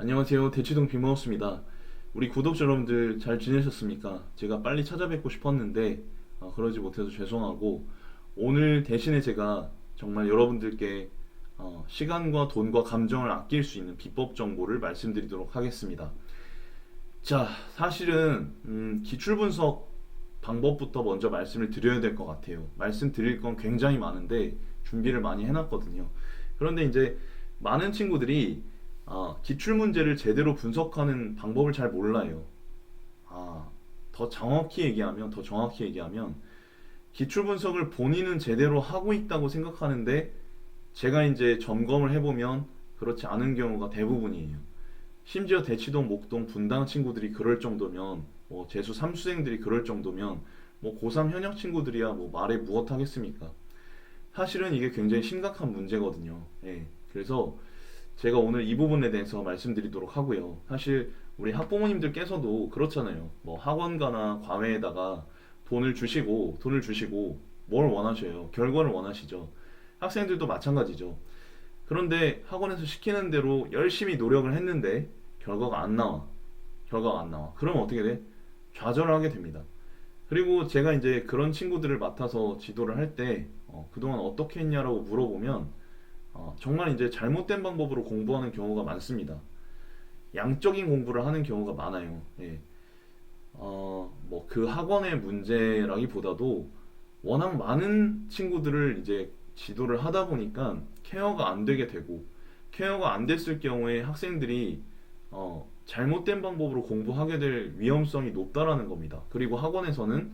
안녕하세요. 대치동 빅마우스입니다. 우리 구독자 여러분들 잘 지내셨습니까? 제가 빨리 찾아뵙고 싶었는데 그러지 못해서 죄송하고 오늘 대신에 제가 정말 여러분들께 시간과 돈과 감정을 아낄 수 있는 비법 정보를 말씀드리도록 하겠습니다. 자, 사실은 기출 분석 방법부터 먼저 말씀을 드려야 될 것 같아요. 말씀드릴 건 굉장히 많은데 준비를 많이 해놨거든요. 그런데 이제 많은 친구들이 기출 문제를 제대로 분석하는 방법을 잘 몰라요. 더 정확히 얘기하면 기출 분석을 본인은 제대로 하고 있다고 생각하는데 제가 이제 점검을 해보면 그렇지 않은 경우가 대부분이에요. 심지어 대치동, 목동, 분당 친구들이 그럴 정도면 뭐 재수 3수생들이 그럴 정도면 뭐 고3 현역 친구들이야 뭐 말해 무엇 하겠습니까? 사실은 이게 굉장히 심각한 문제거든요. 예. 그래서 제가 오늘 이 부분에 대해서 말씀드리도록 하고요. 사실 우리 학부모님들께서도 그렇잖아요. 뭐 학원가나 과외에다가 돈을 주시고 뭘 원하셔요? 결과를 원하시죠. 학생들도 마찬가지죠. 그런데 학원에서 시키는 대로 열심히 노력을 했는데 결과가 안 나와. 결과가 안 나와. 그럼 어떻게 돼? 좌절을 하게 됩니다. 그리고 제가 이제 그런 친구들을 맡아서 지도를 할 때 그동안 어떻게 했냐라고 물어보면 정말 이제 잘못된 방법으로 공부하는 경우가 많습니다. 양적인 공부를 하는 경우가 많아요. 예. 뭐 그 학원의 문제라기보다도 워낙 많은 친구들을 이제 지도를 하다 보니까 케어가 안 되게 되고 케어가 안 됐을 경우에 학생들이 잘못된 방법으로 공부하게 될 위험성이 높다라는 겁니다. 그리고 학원에서는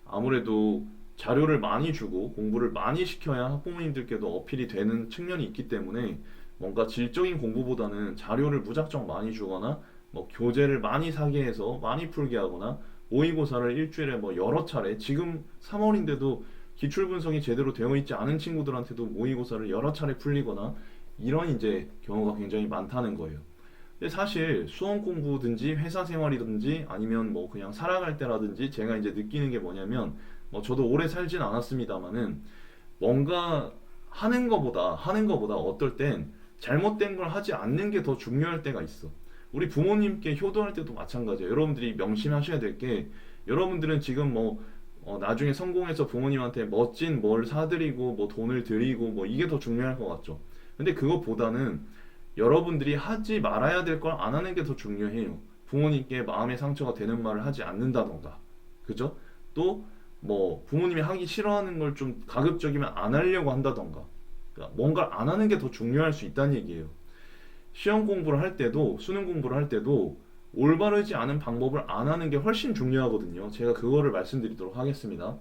아무래도 자료를 많이 주고 공부를 많이 시켜야 학부모님들께도 어필이 되는 측면이 있기 때문에 뭔가 질적인 공부보다는 자료를 무작정 많이 주거나 뭐 교재를 많이 사게 해서 많이 풀게 하거나 모의고사를 일주일에 뭐 여러 차례 지금 3월인데도 기출 분석이 제대로 되어 있지 않은 친구들한테도 모의고사를 여러 차례 풀리거나 이런 이제 경우가 굉장히 많다는 거예요. 근데 사실 수험 공부든지 회사 생활이든지 아니면 뭐 그냥 살아갈 때라든지 제가 이제 느끼는 게 뭐냐면 뭐 저도 오래 살진 않았습니다만은 뭔가 하는 거보다 어떨 땐 잘못된 걸 하지 않는 게 더 중요할 때가 있어. 우리 부모님께 효도할 때도 마찬가지예요. 여러분들이 명심하셔야 될 게 여러분들은 지금 뭐 나중에 성공해서 부모님한테 멋진 뭘 사드리고 뭐 돈을 드리고 뭐 이게 더 중요할 것 같죠. 근데 그것보다는 여러분들이 하지 말아야 될 걸 안 하는 게 더 중요해요. 부모님께 마음의 상처가 되는 말을 하지 않는다던가. 그죠? 또 뭐 부모님이 하기 싫어하는 걸 좀 가급적이면 안 하려고 한다던가. 그러니까 뭔가를 안 하는 게 더 중요할 수 있다는 얘기예요. 시험 공부를 할 때도 수능 공부를 할 때도 올바르지 않은 방법을 안 하는 게 훨씬 중요하거든요. 제가 그거를 말씀드리도록 하겠습니다.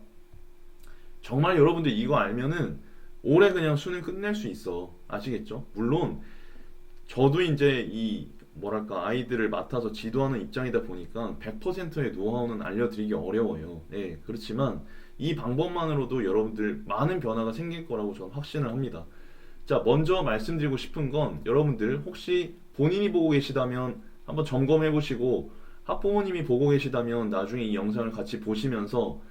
정말 여러분들 이거 알면은 올해 그냥 수능 끝낼 수 있어. 아시겠죠? 물론 저도 이제 이 뭐랄까 아이들을 맡아서 지도하는 입장이다 보니까 100%의 노하우는 알려드리기 어려워요. 네, 그렇지만 이 방법만으로도 여러분들 많은 변화가 생길 거라고 저는 확신을 합니다. 자, 먼저 말씀드리고 싶은 건 여러분들 혹시 본인이 보고 계시다면 한번 점검해 보시고 학부모님이 보고 계시다면 나중에 이 영상을 같이 보시면서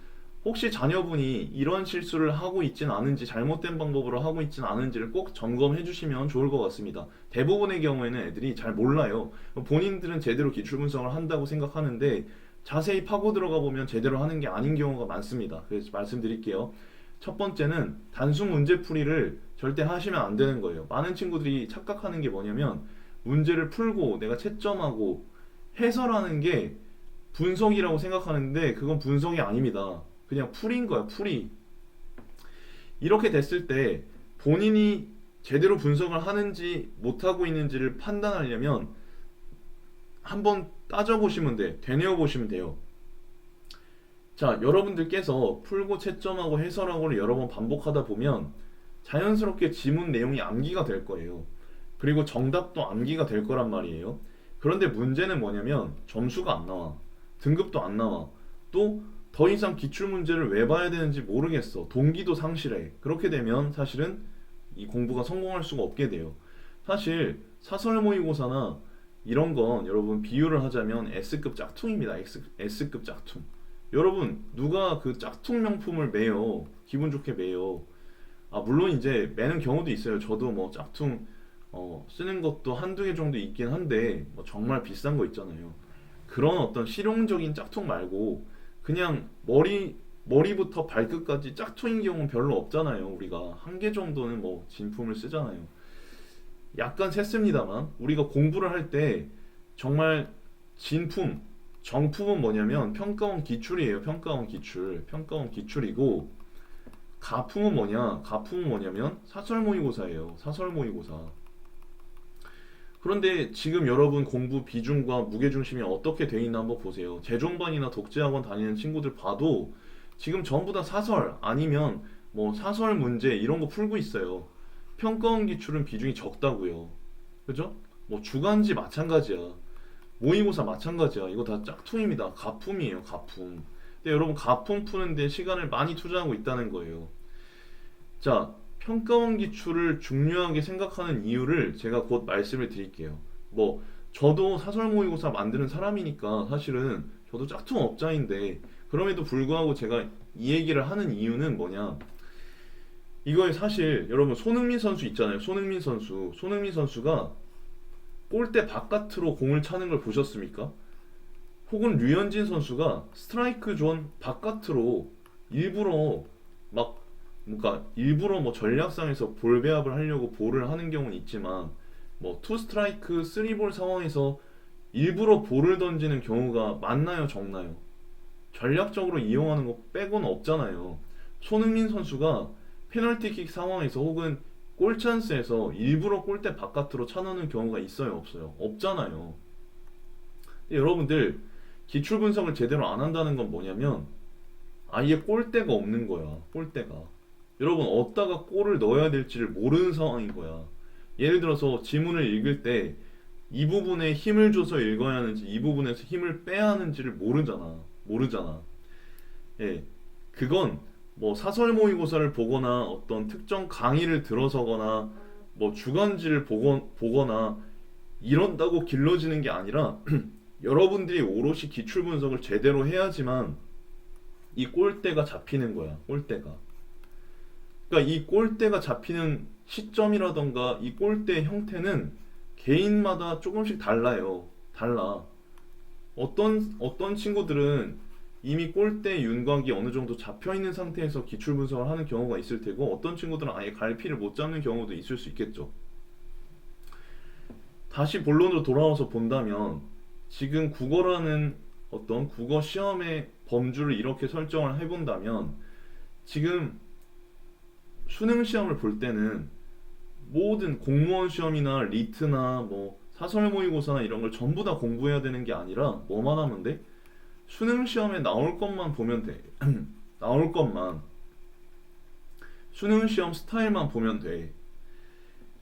혹시 자녀분이 이런 실수를 하고 있진 않은지 잘못된 방법으로 하고 있진 않은지를 꼭 점검해 주시면 좋을 것 같습니다. 대부분의 경우에는 애들이 잘 몰라요. 본인들은 제대로 기출 분석을 한다고 생각하는데 자세히 파고 들어가 보면 제대로 하는 게 아닌 경우가 많습니다. 그래서 말씀드릴게요. 첫 번째는 단순 문제 풀이를 절대 하시면 안 되는 거예요. 많은 친구들이 착각하는 게 뭐냐면 문제를 풀고 내가 채점하고 해설하는 게 분석이라고 생각하는데 그건 분석이 아닙니다. 그냥 풀인 거야, 풀이. 이렇게 됐을 때 본인이 제대로 분석을 하는지 못하고 있는지를 판단하려면 한번 따져보시면 돼. 되뇌어 보시면 돼요. 자, 여러분들께서 풀고 채점하고 해설하고를 여러 번 반복하다 보면 자연스럽게 지문 내용이 암기가 될 거예요. 그리고 정답도 암기가 될 거란 말이에요. 그런데 문제는 뭐냐면 점수가 안 나와. 등급도 안 나와. 또 더 이상 기출 문제를 왜 봐야 되는지 모르겠어. 동기도 상실해. 그렇게 되면 사실은 이 공부가 성공할 수가 없게 돼요. 사실 사설 모의고사나 이런 건 여러분 비유를 하자면 S급 짝퉁입니다. S급 짝퉁. 여러분 누가 그 짝퉁 명품을 매요? 기분 좋게 매요. 물론 이제 매는 경우도 있어요. 저도 뭐 짝퉁 쓰는 것도 한두 개 정도 있긴 한데 뭐 정말 비싼 거 있잖아요. 그런 어떤 실용적인 짝퉁 말고 그냥 머리부터 발끝까지 짝퉁인 경우는 별로 없잖아요. 우리가 한 개 정도는 뭐 진품을 쓰잖아요. 약간 셌습니다만 우리가 공부를 할 때 정말 진품, 정품은 뭐냐면 평가원 기출이에요. 평가원 기출. 평가원 기출이고 가품은 뭐냐? 가품은 뭐냐면 사설 모의고사예요. 사설 모의고사. 그런데 지금 여러분 공부 비중과 무게중심이 어떻게 돼 있나 한번 보세요. 재종반이나 독재학원 다니는 친구들 봐도 지금 전부 다 사설 아니면 뭐 사설 문제 이런 거 풀고 있어요. 평가원 기출은 비중이 적다고요. 그죠? 뭐 주간지 마찬가지야. 모의고사 마찬가지야. 이거 다 짝퉁입니다. 가품이에요. 가품. 근데 여러분 가품 푸는데 시간을 많이 투자하고 있다는 거예요. 자, 평가원 기출을 중요하게 생각하는 이유를 제가 곧 말씀을 드릴게요. 뭐 저도 사설 모의고사 만드는 사람이니까 사실은 저도 짝퉁 업자인데 그럼에도 불구하고 제가 이 얘기를 하는 이유는 뭐냐? 이거에 사실 여러분 손흥민 선수 있잖아요. 손흥민 선수. 손흥민 선수가 골대 바깥으로 공을 차는 걸 보셨습니까? 혹은 류현진 선수가 스트라이크 존 바깥으로 일부러 막 그러니까 일부러 뭐 전략상에서 볼 배합을 하려고 볼을 하는 경우는 있지만 뭐 투 스트라이크 쓰리 볼 상황에서 일부러 볼을 던지는 경우가 많나요, 적나요? 전략적으로 이용하는 거 빼고는 없잖아요. 손흥민 선수가 페널티킥 상황에서 혹은 골 찬스에서 일부러 골대 바깥으로 차놓는 경우가 있어요, 없어요? 없잖아요. 여러분들 기출 분석을 제대로 안 한다는 건 뭐냐면 아예 골대가 없는 거야. 골대가. 여러분 어디다가 골을 넣어야 될지를 모르는 상황인 거야. 예를 들어서 지문을 읽을 때 이 부분에 힘을 줘서 읽어야 하는지 이 부분에서 힘을 빼야 하는지를 모르잖아. 모르잖아. 예. 그건 뭐 사설 모의고사를 보거나 어떤 특정 강의를 들어서거나 뭐 주간지를 보거나 이런다고 길러지는 게 아니라 여러분들이 오롯이 기출 분석을 제대로 해야지만 이 골대가 잡히는 거야. 골대가. 그러니까 이 골대가 잡히는 시점이라던가 이 골대의 형태는 개인마다 조금씩 달라요. 달라. 어떤 친구들은 이미 골대 윤곽이 어느 정도 잡혀 있는 상태에서 기출 분석을 하는 경우가 있을 테고 어떤 친구들은 아예 갈피를 못 잡는 경우도 있을 수 있겠죠. 다시 본론으로 돌아와서 본다면 지금 국어라는 어떤 국어 시험의 범주를 이렇게 설정을 해본다면 지금 수능 시험을 볼 때는 모든 공무원 시험이나 리트나 뭐 사설 모의고사나 이런 걸 전부 다 공부해야 되는 게 아니라 뭐만 하면 돼? 수능 시험에 나올 것만 보면 돼. 나올 것만. 수능 시험 스타일만 보면 돼.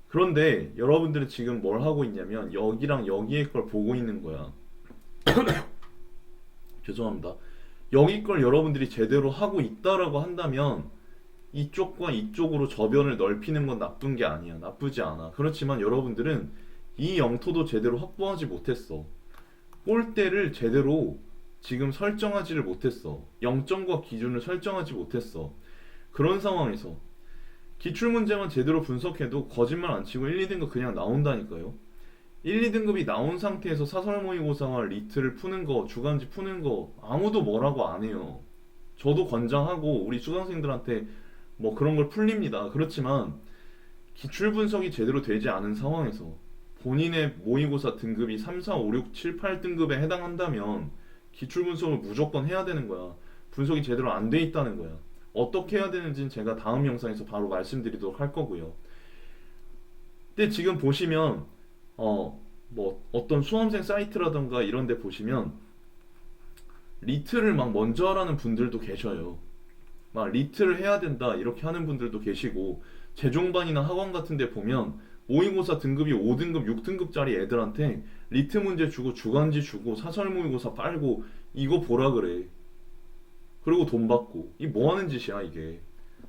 그런데 여러분들은 지금 뭘 하고 있냐면 여기랑 여기의 걸 보고 있는 거야. 죄송합니다. 여기 걸 여러분들이 제대로 하고 있다라고 한다면 이쪽과 이쪽으로 저변을 넓히는 건 나쁜 게 아니야. 나쁘지 않아. 그렇지만 여러분들은 이 영토도 제대로 확보하지 못했어. 골대를 제대로 지금 설정하지를 못했어. 0점과 기준을 설정하지 못했어. 그런 상황에서 기출문제만 제대로 분석해도 거짓말 안 치고 1, 2등급 그냥 나온다니까요. 1, 2등급이 나온 상태에서 사설 모의고사와 리트를 푸는 거, 주간지 푸는 거 아무도 뭐라고 안 해요. 저도 권장하고 우리 수강생들한테 뭐 그런 걸 풀립니다. 그렇지만 기출 분석이 제대로 되지 않은 상황에서 본인의 모의고사 등급이 3, 4, 5, 6, 7, 8등급에 해당한다면 기출 분석을 무조건 해야 되는 거야. 분석이 제대로 안 돼 있다는 거야. 어떻게 해야 되는지는 제가 다음 영상에서 바로 말씀드리도록 할 거고요. 근데 지금 보시면 뭐 어떤 수험생 사이트라던가 이런 데 보시면 리트를 막 먼저 하라는 분들도 계셔요. 막 리트를 해야 된다 이렇게 하는 분들도 계시고 재종반이나 학원 같은 데 보면 모의고사 등급이 5등급, 6등급짜리 애들한테 리트 문제 주고 주간지 주고 사설 모의고사 빨고 이거 보라 그래. 그리고 돈 받고 이 뭐 하는 짓이야 이게.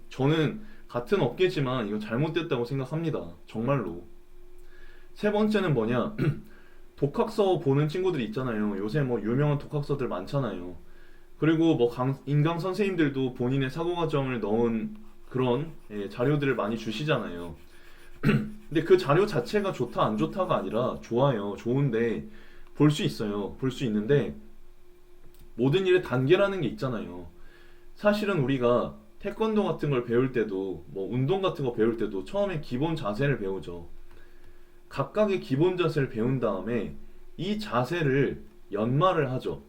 저는 같은 업계지만 이건 잘못됐다고 생각합니다. 정말로. 세 번째는 뭐냐? 독학서 보는 친구들이 있잖아요. 요새 뭐 유명한 독학서들 많잖아요. 그리고 뭐 인강 선생님들도 본인의 사고 과정을 넣은 그런 자료들을 많이 주시잖아요. 근데 그 자료 자체가 좋다 안 좋다가 아니라 좋아요. 좋은데 볼 수 있어요. 볼 수 있는데 모든 일의 단계라는 게 있잖아요. 사실은 우리가 태권도 같은 걸 배울 때도 뭐 운동 같은 거 배울 때도 처음에 기본 자세를 배우죠. 각각의 기본 자세를 배운 다음에 이 자세를 연마를 하죠.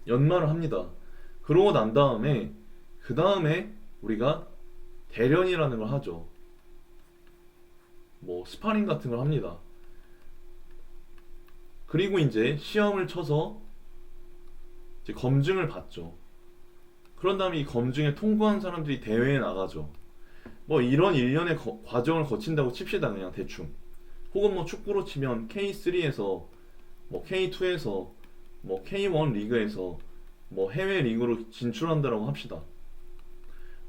연마를 합니다. 그러고 난 다음에 그 다음에 우리가 대련이라는 걸 하죠. 뭐 스파링 같은 걸 합니다. 그리고 이제 시험을 쳐서 이제 검증을 받죠. 그런 다음에 이 검증에 통과한 사람들이 대회에 나가죠. 뭐 이런 일련의 과정을 거친다고 칩시다 그냥 대충. 혹은 뭐 축구로 치면 K3에서 뭐 K2에서 뭐 K1 리그에서 뭐 해외 리그로 진출한다라고 합시다.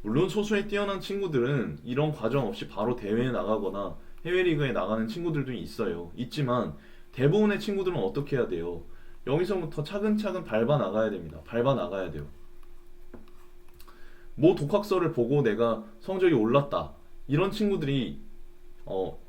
물론 소수의 뛰어난 친구들은 이런 과정 없이 바로 대회에 나가거나 해외 리그에 나가는 친구들도 있어요. 있지만 대부분의 친구들은 어떻게 해야 돼요? 여기서부터 차근차근 밟아 나가야 됩니다. 밟아 나가야 돼요. 뭐 독학서를 보고 내가 성적이 올랐다. 이런 친구들이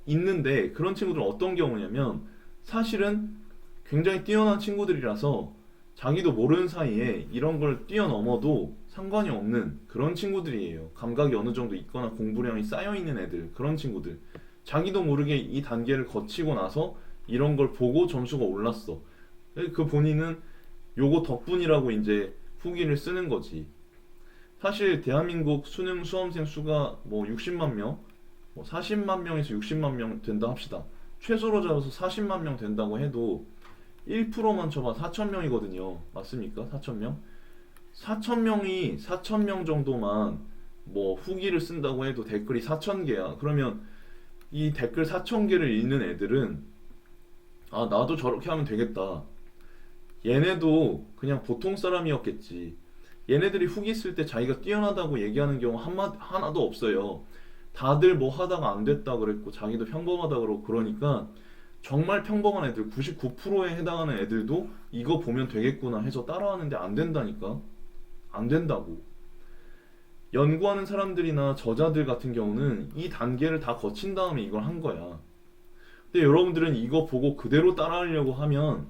있는데 그런 친구들은 어떤 경우냐면 사실은 굉장히 뛰어난 친구들이라서 자기도 모르는 사이에 이런 걸 뛰어넘어도 상관이 없는 그런 친구들이에요. 감각이 어느 정도 있거나 공부량이 쌓여 있는 애들, 그런 친구들. 자기도 모르게 이 단계를 거치고 나서 이런 걸 보고 점수가 올랐어. 그 본인은 요거 덕분이라고 이제 후기를 쓰는 거지. 사실 대한민국 수능 수험생 수가 뭐 60만 명, 뭐 40만 명에서 60만 명 된다 합시다. 최소로 잡아서 40만 명 된다고 해도 1%만 쳐봐 4천 명이거든요. 맞습니까? 4천 명? 4천 명이 4천 명 정도만 뭐 후기를 쓴다고 해도 댓글이 4천 개야. 그러면 이 댓글 4천 개를 읽는 애들은 아 나도 저렇게 하면 되겠다. 얘네도 그냥 보통 사람이었겠지. 얘네들이 후기 쓸 때 자기가 뛰어나다고 얘기하는 경우 하나도 없어요. 다들 뭐 하다가 안 됐다 그랬고 자기도 평범하다 그러고 그러니까 정말 평범한 애들 99%에 해당하는 애들도 이거 보면 되겠구나 해서 따라하는데 안 된다니까. 안 된다고. 연구하는 사람들이나 저자들 같은 경우는 이 단계를 다 거친 다음에 이걸 한 거야. 근데 여러분들은 이거 보고 그대로 따라하려고 하면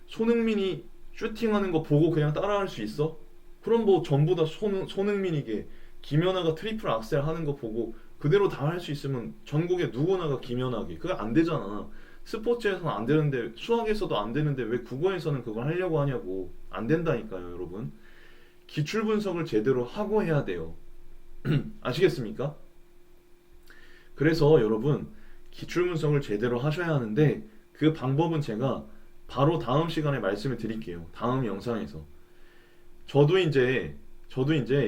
손흥민이 슈팅하는 거 보고 그냥 따라할 수 있어? 그럼 뭐 전부 다 손흥민이게 김연아가 트리플 악셀 하는 거 보고 그대로 다 할 수 있으면 전국에 누구나가 김연아게 그게 안 되잖아. 스포츠에서는 안 되는데 수학에서도 안 되는데 왜 국어에서는 그걸 하려고 하냐고. 안 된다니까요 여러분. 기출 분석을 제대로 하고 해야 돼요. 아시겠습니까? 그래서 여러분 기출 분석을 제대로 하셔야 하는데 그 방법은 제가 바로 다음 시간에 말씀을 드릴게요. 다음 영상에서. 저도 이제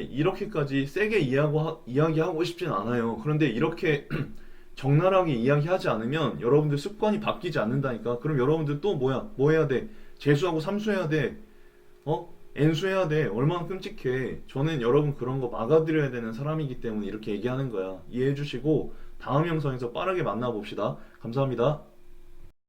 이렇게까지 세게 이야기하고 싶진 않아요. 그런데 이렇게 적나라하게 이야기하지 않으면 여러분들 습관이 바뀌지 않는다니까. 그럼 여러분들 또 뭐야? 뭐 해야 돼? 재수하고 삼수해야 돼. N수해야 돼. 얼마나 끔찍해. 저는 여러분 그런 거 막아드려야 되는 사람이기 때문에 이렇게 얘기하는 거야. 이해해 주시고 다음 영상에서 빠르게 만나봅시다. 감사합니다.